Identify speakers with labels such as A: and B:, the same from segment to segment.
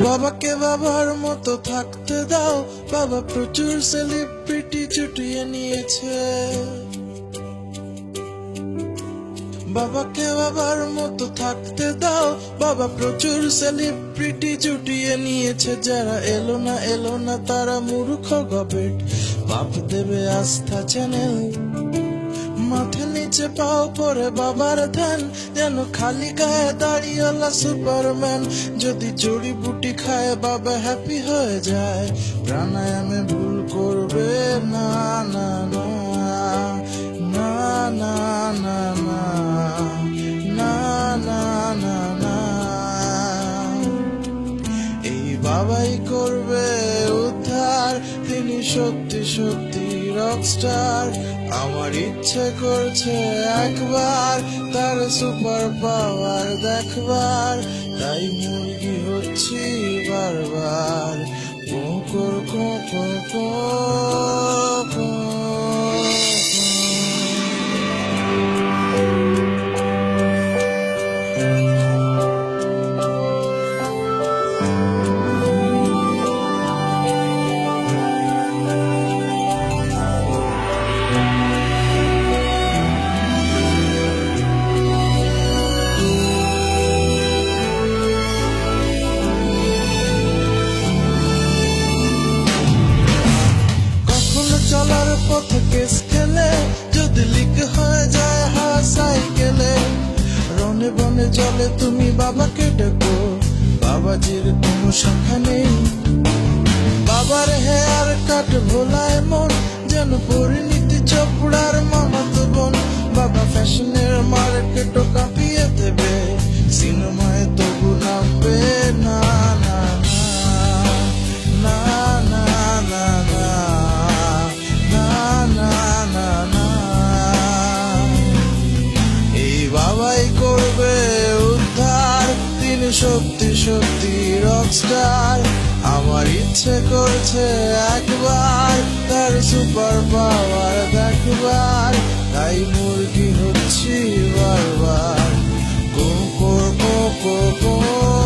A: বাবাকে বাবার মতো থাকতে দাও, বাবা প্রচুর সেলিব্রিটি জুটিয়ে নিয়েছে। বাবাকে বাবার মতো থাকতে দাও, বাবা প্রচুর সেলিব্রিটি জুটিয়ে নিয়েছে। যারা এলো না তারা মূর্খ গবেট, বাপ দেবে আস্থা চ্যানেল। মাথা নিচে পাও পরে বাবার ধ্যান, যেন খালি গায়ে দাঁড়িয়েলা সুপারম্যান। যদি জড়িবুটি খায় বাবা হ্যাপি হয়ে যায়, প্রাণায়ামে ভুল করবে না না না না না না না না না না না। এই বাবাই করবে উদ্ধার, তিনি সত্যি সত্যি রকস্টার। আমার ইচ্ছে করছে একবার তার সুপার পাওয়ার দেখবার, তাই মুরগি হচ্ছি বারবার কোকর কোকর কোকর। চলার পথে কেস খেলে, যদি লিক হয়ে যায় সাইকেলে, রনে বনে জলে তুমি বাবাকে ডেকো, বাবাজির কোনো শাখা নেই। বাবার হেয়ার কাট ভোলায় মন, যেন পরিণীতি চোপড়ার মামাতো বোন। বাবা ফ্যাশনের মার্কেটও কাঁপিয়ে দেবে, সিনেমায় তবু নামবে না না না না না না না। এই বাবাই করবে উদ্ধার, তিনি সত্যি সত্যি রকস্টার। আমার ইচ্ছে করছে একবার তার সুপার পাওয়ার দেখবার, তাই মুরগি হচ্ছি বারবার কোকর কোকর কোকর।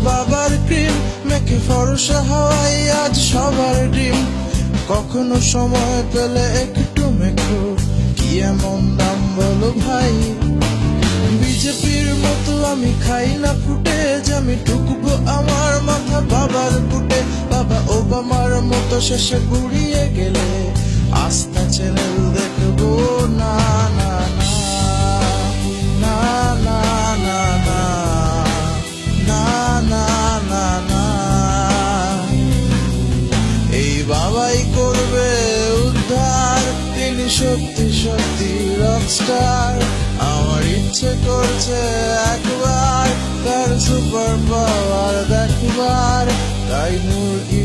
A: বাবার ক্রিম মেখে ফরসা হওয়াই আজ সবার ড্রিম। কখনো সময় পেলে একটু মেখো, কি এমন দাম বলো ভাই। বিজেপির মতো আমি খাই না ফুটেজ, আমি ঢুকবো আমার মাথা বাবার বুটে। বাবা ওবামার মতো শেষে গুড়িয়ে গেলে আস্থা চ্যানেল দেখবো না না না না না না না না না। এই বাবাই করবে উদ্ধার, তিনি সত্যি সত্যি রকস্টার। আমার ইচ্ছে করছে একবার তার সুপার পাওয়ার দেখবার, তাই মুরগি